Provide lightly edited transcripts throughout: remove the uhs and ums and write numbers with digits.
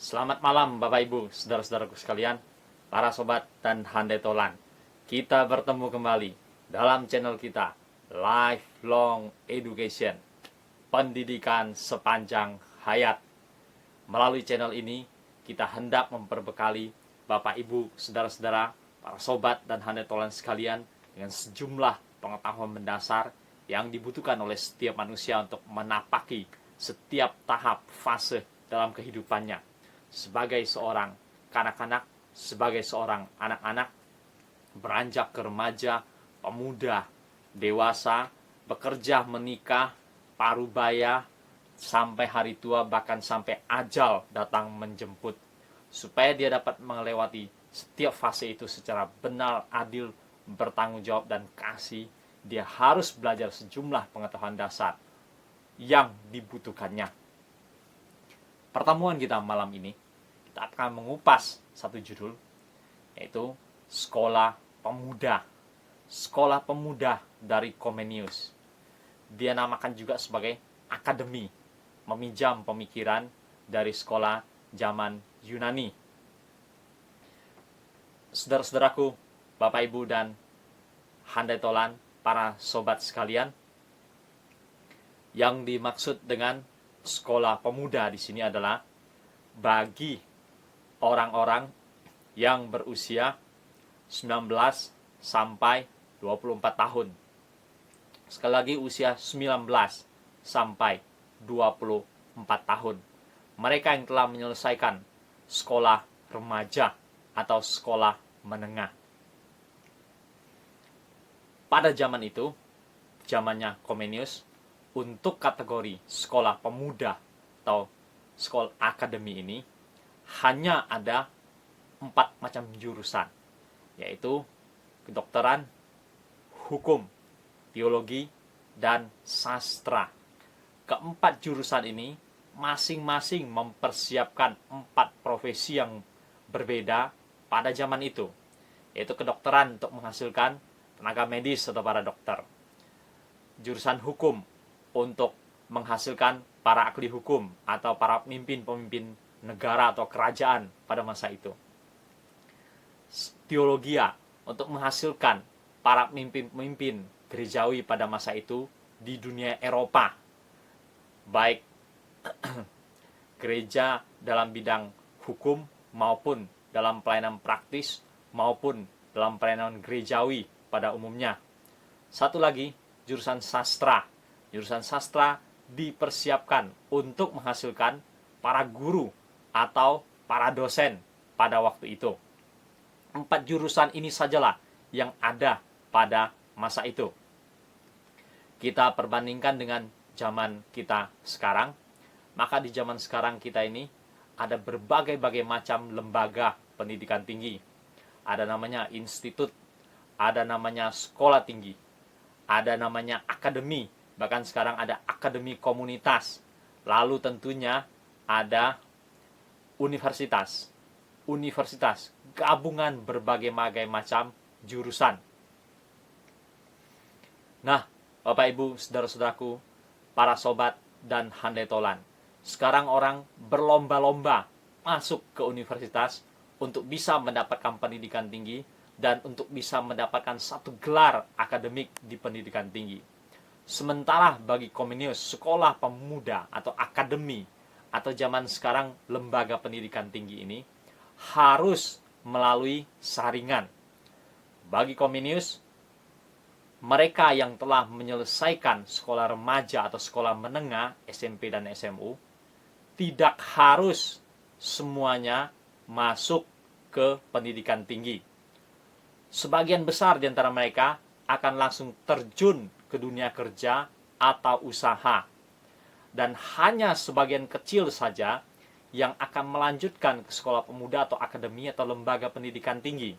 Selamat malam Bapak Ibu, saudara-saudaraku sekalian, para sobat dan handai tolan. Kita bertemu kembali dalam channel kita, Lifelong Education, pendidikan sepanjang hayat. Melalui channel ini, kita hendak memperbekali Bapak Ibu, saudara-saudara, para sobat dan handai tolan sekalian dengan sejumlah pengetahuan mendasar yang dibutuhkan oleh setiap manusia untuk menapaki setiap tahap fase dalam kehidupannya. Sebagai seorang kanak-kanak, sebagai seorang anak-anak, beranjak ke remaja, pemuda, dewasa, bekerja, menikah, parubaya, sampai hari tua, bahkan sampai ajal datang menjemput. Supaya dia dapat melewati setiap fase itu secara benar, adil, bertanggung jawab, dan kasih, dia harus belajar sejumlah pengetahuan dasar yang dibutuhkannya. Pertemuan kita malam ini, kita akan mengupas satu judul, yaitu Sekolah Pemuda. Sekolah Pemuda dari Comenius. Dia namakan juga sebagai akademi, meminjam pemikiran dari sekolah zaman Yunani. Saudara-saudaraku, Bapak Ibu dan handai tolan, para sobat sekalian, yang dimaksud dengan sekolah pemuda di sini adalah bagi orang-orang yang berusia 19 sampai 24 tahun. Sekali lagi, usia 19 sampai 24 tahun. Mereka yang telah menyelesaikan sekolah remaja atau sekolah menengah. Pada zaman itu, zamannya Comenius, untuk kategori sekolah pemuda atau sekolah akademi ini hanya ada 4 macam jurusan, yaitu kedokteran, hukum, teologi, dan sastra. Keempat jurusan ini masing-masing mempersiapkan 4 profesi yang berbeda pada zaman itu, yaitu kedokteran untuk menghasilkan tenaga medis atau para dokter, jurusan hukum untuk menghasilkan para ahli hukum atau para pemimpin-pemimpin negara atau kerajaan pada masa itu, teologia untuk menghasilkan para pemimpin-pemimpin gerejawi pada masa itu di dunia Eropa, baik gereja dalam bidang hukum maupun dalam pelayanan praktis maupun dalam pelayanan gerejawi pada umumnya. Satu lagi, jurusan sastra. Jurusan sastra dipersiapkan untuk menghasilkan para guru atau para dosen pada waktu itu. 4 jurusan ini sajalah yang ada pada masa itu. Kita perbandingkan dengan zaman kita sekarang, maka di zaman sekarang kita ini ada berbagai-bagai macam lembaga pendidikan tinggi. Ada namanya institut, ada namanya sekolah tinggi, ada namanya akademi, bahkan sekarang ada akademi komunitas. Lalu tentunya ada universitas. Universitas, gabungan berbagai macam jurusan. Nah, Bapak Ibu, saudara-saudaraku, para sobat dan handai tolan, sekarang orang berlomba-lomba masuk ke universitas untuk bisa mendapatkan pendidikan tinggi dan untuk bisa mendapatkan satu gelar akademik di pendidikan tinggi. Sementara bagi Comenius, sekolah pemuda atau akademi atau zaman sekarang lembaga pendidikan tinggi ini harus melalui saringan. Bagi Comenius, mereka yang telah menyelesaikan sekolah remaja atau sekolah menengah, SMP dan SMU, tidak harus semuanya masuk ke pendidikan tinggi. Sebagian besar di antara mereka akan langsung terjun ke dunia kerja atau usaha. Dan hanya sebagian kecil saja yang akan melanjutkan ke sekolah pemuda atau akademi atau lembaga pendidikan tinggi.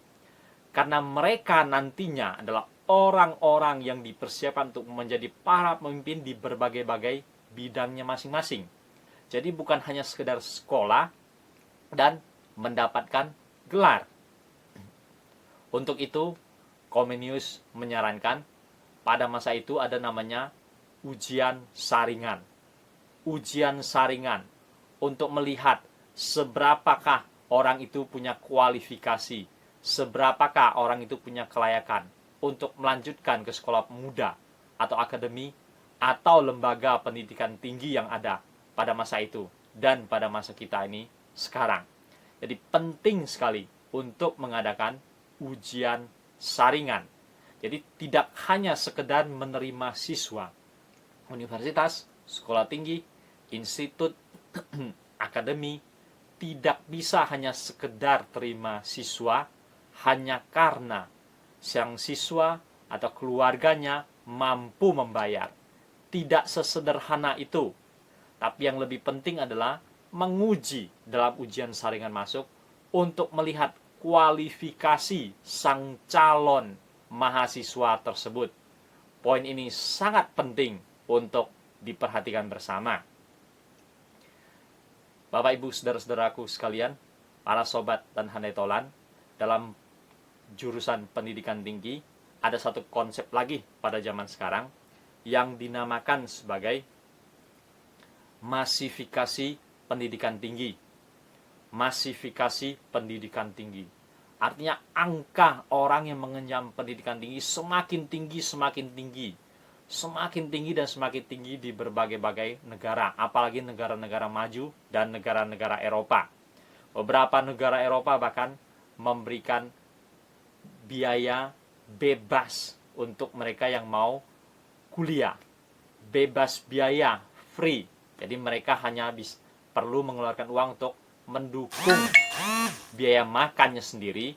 Karena mereka nantinya adalah orang-orang yang dipersiapkan untuk menjadi para pemimpin di berbagai-bagai bidangnya masing-masing. Jadi bukan hanya sekedar sekolah dan mendapatkan gelar. Untuk itu, Comenius menyarankan pada masa itu ada namanya ujian saringan. Ujian saringan untuk melihat seberapakah orang itu punya kualifikasi, seberapakah orang itu punya kelayakan untuk melanjutkan ke sekolah pemuda atau akademi atau lembaga pendidikan tinggi yang ada pada masa itu dan pada masa kita ini sekarang. Jadi penting sekali untuk mengadakan ujian saringan. Jadi tidak hanya sekedar menerima siswa. Universitas, sekolah tinggi, institut, akademi tidak bisa hanya sekedar terima siswa hanya karena sang siswa atau keluarganya mampu membayar. Tidak sesederhana itu. Tapi yang lebih penting adalah menguji dalam ujian saringan masuk untuk melihat kualifikasi sang calon mahasiswa tersebut. Poin ini sangat penting untuk diperhatikan bersama. Bapak Ibu saudara-saudaraku sekalian, para sobat dan handai tolan, dalam jurusan pendidikan tinggi ada satu konsep lagi pada zaman sekarang yang dinamakan sebagai masifikasi pendidikan tinggi. Masifikasi pendidikan tinggi. Artinya angka orang yang mengenyam pendidikan tinggi semakin tinggi, semakin tinggi. Semakin tinggi dan semakin tinggi di berbagai-bagai negara. Apalagi negara-negara maju dan negara-negara Eropa. Beberapa negara Eropa bahkan memberikan biaya bebas untuk mereka yang mau kuliah. Bebas biaya, free. Jadi mereka hanya perlu mengeluarkan uang untuk mendukung biaya makannya sendiri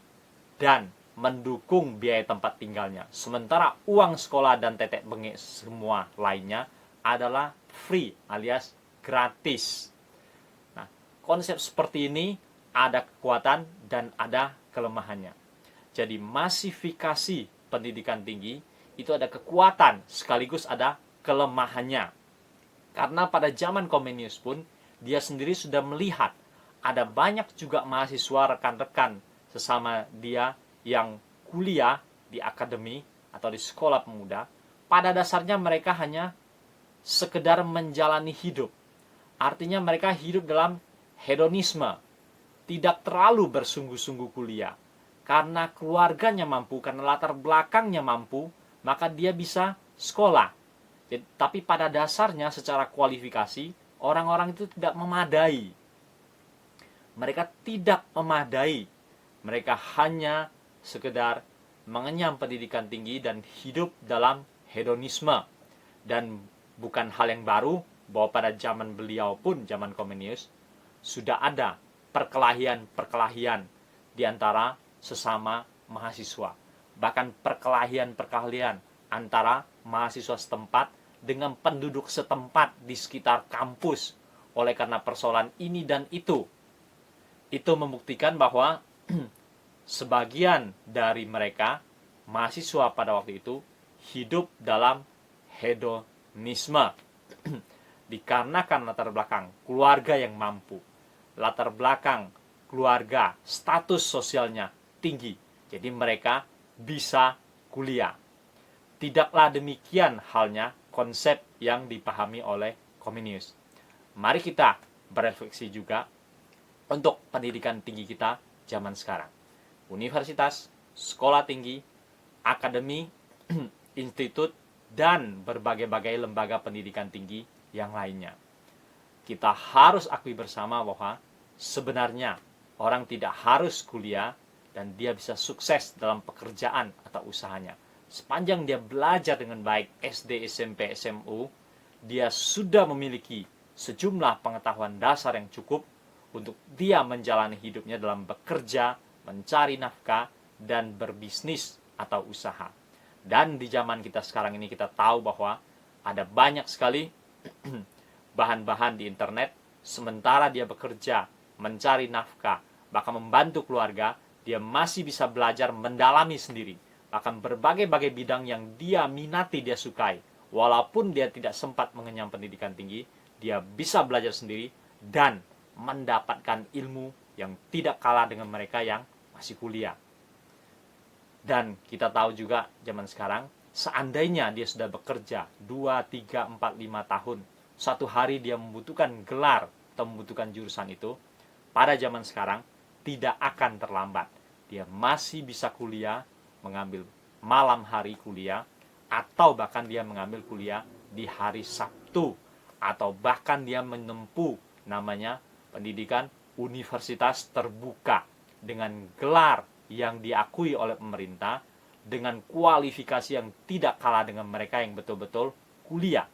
dan mendukung biaya tempat tinggalnya. Sementara uang sekolah dan tetek bengek semua lainnya adalah free alias gratis. Nah, konsep seperti ini ada kekuatan dan ada kelemahannya. Jadi masifikasi pendidikan tinggi itu ada kekuatan sekaligus ada kelemahannya. Karena pada zaman Comenius pun dia sendiri sudah melihat ada banyak juga mahasiswa rekan-rekan sesama dia yang kuliah di akademi atau di sekolah pemuda. Pada dasarnya mereka hanya sekedar menjalani hidup. Artinya mereka hidup dalam hedonisme. Tidak terlalu bersungguh-sungguh kuliah. Karena keluarganya mampu, karena latar belakangnya mampu, maka dia bisa sekolah. Tapi pada dasarnya secara kualifikasi, orang-orang itu tidak memadai. Mereka tidak memadai. Mereka hanya sekedar mengenyam pendidikan tinggi dan hidup dalam hedonisme. Dan bukan hal yang baru bahwa pada zaman beliau pun, zaman Comenius, sudah ada perkelahian-perkelahian di antara sesama mahasiswa. Bahkan perkelahian-perkelahian antara mahasiswa setempat dengan penduduk setempat di sekitar kampus. Oleh karena persoalan ini dan itu membuktikan bahwa sebagian dari mereka, mahasiswa pada waktu itu, hidup dalam hedonisme. Dikarenakan latar belakang keluarga yang mampu, latar belakang keluarga, status sosialnya tinggi. Jadi mereka bisa kuliah. Tidaklah demikian halnya konsep yang dipahami oleh Comenius. Mari kita berefleksi juga untuk pendidikan tinggi kita zaman sekarang. Universitas, sekolah tinggi, akademi, institut, dan berbagai-bagai lembaga pendidikan tinggi yang lainnya. Kita harus akui bersama bahwa sebenarnya orang tidak harus kuliah dan dia bisa sukses dalam pekerjaan atau usahanya. Sepanjang dia belajar dengan baik SD, SMP, SMU, dia sudah memiliki sejumlah pengetahuan dasar yang cukup untuk dia menjalani hidupnya dalam bekerja, mencari nafkah, dan berbisnis atau usaha. Dan di zaman kita sekarang ini kita tahu bahwa ada banyak sekali bahan-bahan di internet, sementara dia bekerja, mencari nafkah, bahkan membantu keluarga, dia masih bisa belajar mendalami sendiri. Bahkan berbagai-bagai bidang yang dia minati, dia sukai. Walaupun dia tidak sempat mengenyam pendidikan tinggi, dia bisa belajar sendiri dan mendapatkan ilmu yang tidak kalah dengan mereka yang masih kuliah. Dan kita tahu juga zaman sekarang, seandainya dia sudah bekerja 2, 3, 4, 5 tahun, satu hari dia membutuhkan gelar atau membutuhkan jurusan itu, pada zaman sekarang tidak akan terlambat. Dia masih bisa kuliah, mengambil malam hari kuliah, atau bahkan dia mengambil kuliah di hari Sabtu, atau bahkan dia menempuh namanya pendidikan universitas terbuka dengan gelar yang diakui oleh pemerintah, dengan kualifikasi yang tidak kalah dengan mereka yang betul-betul kuliah.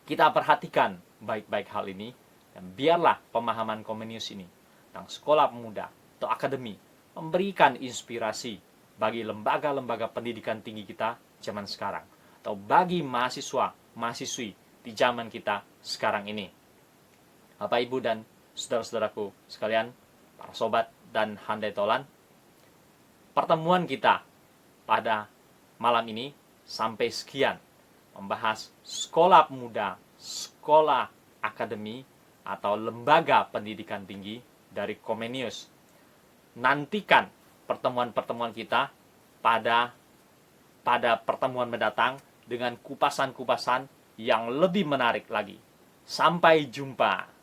Kita perhatikan baik-baik hal ini, dan biarlah pemahaman Comenius ini tentang sekolah pemuda atau akademi memberikan inspirasi bagi lembaga-lembaga pendidikan tinggi kita zaman sekarang, atau bagi mahasiswa-mahasiswi di zaman kita sekarang ini. Bapak, Ibu, dan saudara-saudaraku sekalian, para sobat dan handai tolan, pertemuan kita pada malam ini sampai sekian, membahas sekolah pemuda, sekolah akademi, atau lembaga pendidikan tinggi dari Comenius. Nantikan pertemuan-pertemuan kita pada pertemuan mendatang dengan kupasan-kupasan yang lebih menarik lagi. Sampai jumpa.